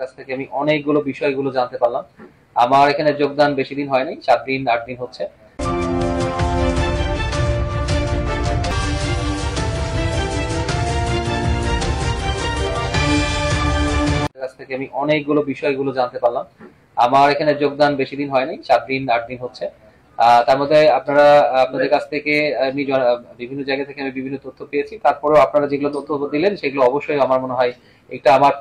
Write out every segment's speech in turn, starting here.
কাছ থেকে আমি অনেকগুলো বিষয়গুলো জানতে পারলাম। আমার এখানে যোগদান বেশি দিন হয়নি, 7 দিন 8 দিন হচ্ছে। কাছ থেকে আমি অনেকগুলো বিষয়গুলো জানতে পারলাম। আমার এখানে যোগদান বেশি দিন হয়নি, 7 দিন 8 দিন হচ্ছে। তার মধ্যে আপনাদের কাছ থেকে আমি বিভিন্ন জায়গা থেকে আমি বিভিন্ন তথ্য পেয়েছি। তারপরেও আপনারা যেগুলো তথ্য দিলেন সেগুলো অবশ্যই আমার মনে হয় এটা আমার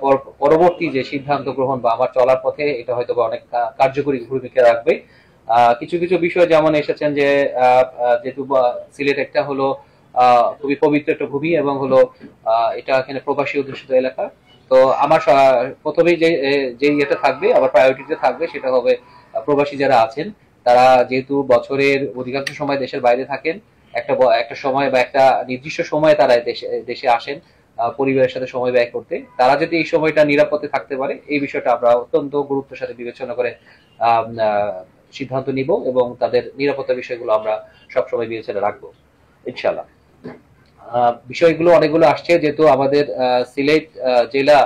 পরবর্তী যে সিদ্ধান্ত গ্রহণ বা আমার চলার পথে এটা হয়তো অনেক কার্যকরী ভূমিকা রাখবে। কিছু কিছু বিষয় যেমন এসেছেন যে যেহেতু সিলেট একটা হলো খুবই পবিত্র একটা ভূমি এবং হলো এটা এখানে প্রবাসী অধ্যুষিত এলাকা। তো আমার প্রথমেই যে ইয়েটা থাকবে, আবার প্রায়োরিটিতে থাকবে সেটা হবে প্রবাসী যারা আছেন তারা যেহেতু বছরের অধিকাংশ সময় দেশের বাইরে থাকেন, একটা সময় বা একটা নির্দিষ্ট সময়ে তারা দেশে আসেন পরিবারের সাথে সময় ব্যয় করতে। তারা যদি এই সময়টা নিরাপদে থাকতে পারে এই বিষয়টা আমরা অত্যন্ত গুরুত্বের সাথে বিবেচনা করে সিদ্ধান্ত নিব এবং তাদের নিরাপত্তা বিষয়গুলো আমরা সবসময় বিবেচনা রাখবো ইনশাল্লাহ। বিষয়গুলো অনেকগুলো আসছে যেহেতু আমাদের সিলেট জেলা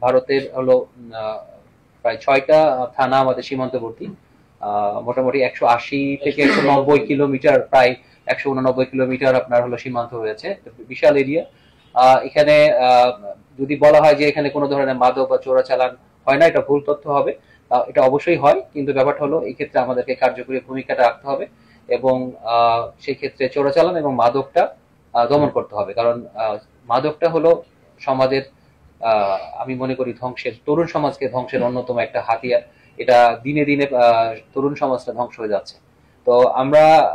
ভারতের হলো প্রায় 6টা থানা আমাদের সীমান্তবর্তী। মোটামুটি 180 থেকে 190 কিলোমিটার, প্রায় 189 কিলোমিটার আপনার হলো সীমান্ত রয়েছে, বিশাল এরিয়া। এখানে যদি বলা হয় যে এখানে কোনো ধরনের মাদক বা চোরাচালান হয় না, এটা ভুল তথ্য হবে। এটা অবশ্যই হয়, কিন্তু ব্যাপারটা হলো এই ক্ষেত্রে আমাদেরকে কার্যকরী ভূমিকাটা রাখতে হবে এবং সেই ক্ষেত্রে চোরাচালান এবং মাদকটা দমন করতে হবে। কারণ মাদকটা হলো সমাজের আমি মনে করি তরুণ সমাজকে ধ্বংসের অন্যতম একটা হাতিয়ার। এটা দিনে দিনে তরুণ সমাজটা ধ্বংস হয়ে যাচ্ছে। তো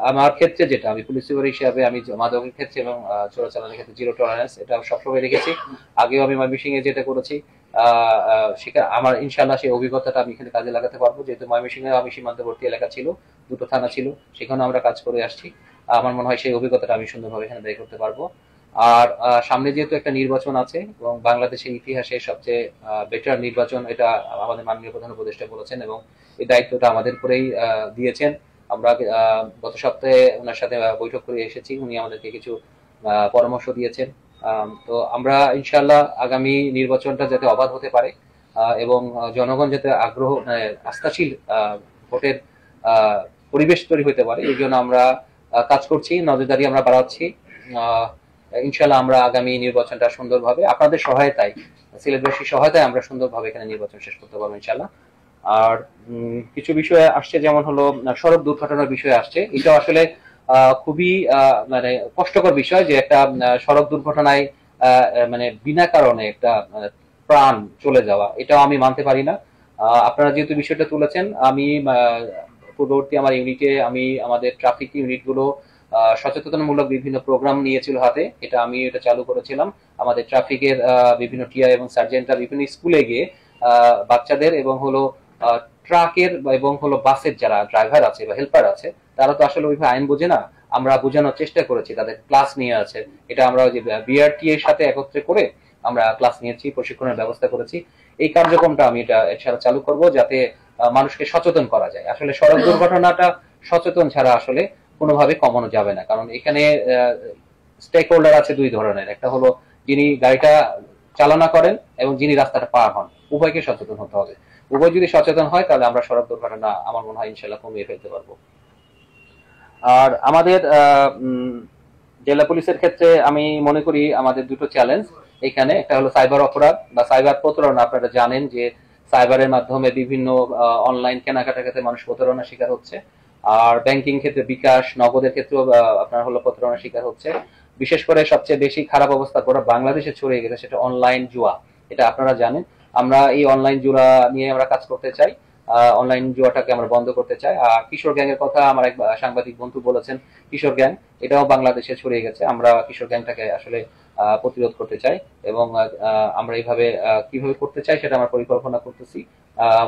আমার ক্ষেত্রে যেটা আমি পুলিশ সুপার হিসাবে আমি মাদকের ক্ষেত্রে এবং চোরাচালানের ক্ষেত্রে জিরো টলারেন্স এটা সবসময় রেখেছি। আগেও আমি ময়মনসিংহ এ যেটা করেছি সেটা আমার ইনশাল্লাহ সেই অভিজ্ঞতাটা আমি এখানে কাজে লাগাতে পারবো। যেহেতু ময়মনসিংহে আমি সীমান্তবর্তী এলাকা ছিল, 2টো থানা ছিল, সেখানে আমরা কাজ করে আসছি। আমার মনে হয় সেই অভিজ্ঞতাটা আমি সুন্দরভাবে এখানে ব্যয় করতে পারবো। আর সামনে যেহেতু একটা নির্বাচন আছে এবং বাংলাদেশের ইতিহাসে সবচেয়ে বেটার নির্বাচন, এটা আমাদের মাননীয় প্রধান উপদেষ্টা বলেছেন এবং এই দায়িত্বটা আমাদের উপরেই দিয়েছেন। আমরা গত সপ্তাহে ওনার সাথে বৈঠক করে এসেছি, উনি আমাদেরকে কিছু পরামর্শ দিয়েছেন। তো আমরা ইনশাল্লাহ আগামী নির্বাচনটা যাতে অবাধ হতে পারে এবং জনগণ যাতে আস্থাশীল ভোটের পরিবেশ তৈরি হতে পারে, এই জন্য আমরা কাজ করছি, নজরদারি আমরা বাড়াচ্ছি। ইনশাল্লাহ আমরা আগামী নির্বাচনটা সুন্দরভাবে আপনাদের সহায়তায়, সিলেটবাসীর সহায়তায় আমরা সুন্দরভাবে এখানে নির্বাচন শেষ করতে পারবো ইনশাল্লাহ। আর কিছু বিষয় আসছে, যেমন হলো সড়ক দুর্ঘটনার বিষয় আসছে। এটা আসলে খুবই মানে কষ্টকর বিষয় যে একটা সড়ক দুর্ঘটনায় মানে বিনা কারণে একটা প্রাণ চলে যাওয়া, এটাও আমি মানতে পারি না। আপনারা যেহেতু বিষয়টা তুলেছেন, আমি পূর্ববর্তী আমার ইউনিটে আমি আমাদের ট্রাফিক ইউনিট গুলো সচেতনমূলক বিভিন্ন প্রোগ্রাম নিয়েছিল হাতে, এটা চালু করেছিলাম। আমাদের ট্রাফিকের বিভিন্ন টিআই এবং সার্জেন্টরা বিভিন্ন স্কুলে গিয়ে বাচ্চাদের এবং হলো ট্রাকের এবং হলো বাসের যারা ড্রাইভার আছে বা হেল্পার আছে তারা তো আসলে ওইভাবে আইন বোঝে না, আমরা বোঝানোর চেষ্টা করেছি, তাদের ক্লাস নিয়ে আছে। এটা আমরা ওই যে বিআরটি এর সাথে একত্রে করে আমরা ক্লাস নিয়েছি, প্রশিক্ষণের ব্যবস্থা করেছি। এই কার্যক্রমটা আমি এছাড়া চালু করব যাতে মানুষকে সচেতন করা যায়। আসলে সড়ক দুর্ঘটনাটা সচেতন ছাড়া আসলে কোনোভাবে কমানো যাবে না, কারণ এখানে স্টেক হোল্ডার আছে 2 ধরনের। একটা হলো যিনি গাড়িটা চালনা করেন এবং যিনি রাস্তাটা পার হন, উভয়কে সচেতন হতে হবে। উভয় যদি সচেতন হয় তাহলে আমরা সড়ক দুর্ঘটনা আমার মনে হয় ইনশাল্লাহ কমিয়ে ফেলতে পারবো। আর আমাদের জেলা পুলিশের ক্ষেত্রে আমি মনে করি আমাদের 2টো চ্যালেঞ্জ এখানে। একটা হলো সাইবার অপরাধ বা সাইবার প্রতারণা। আপনারা জানেন যে সাইবারের মাধ্যমে বিভিন্ন অনলাইন কেনাকাটার ক্ষেত্রে মানুষ প্রতারণার শিকার হচ্ছে। আর ব্যাংকিং ক্ষেত্রে বিকাশ, নগদের ক্ষেত্রেও আপনার হলো প্রতারণার শিকার হচ্ছে। বিশেষ করে সবচেয়ে বেশি খারাপ অবস্থা গোটা বাংলাদেশে ছড়িয়ে গেছে সেটা অনলাইন জুয়া, এটা আপনারা জানেন। আমরা এই অনলাইন জুয়া নিয়ে আমরা কাজ করতে চাই, অনলাইন জুয়াটাকে আমরা বন্ধ করতে চাই। আর কিশোর গ্যাং এর কথা আমার এক সাংবাদিক বন্ধু বলেছেন, কিশোর গ্যাং এটাও বাংলাদেশে ছড়িয়ে গেছে। আমরা কিশোর গ্যাংটাকে আসলে প্রতিরোধ করতে চাই এবং আমরা এইভাবে কিভাবে করতে চাই সেটা আমরা পরিকল্পনা করতেছি।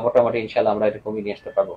মোটামুটি ইনশাল্লাহ আমরা এটা কমিয়ে নিয়ে আসতে পারবো।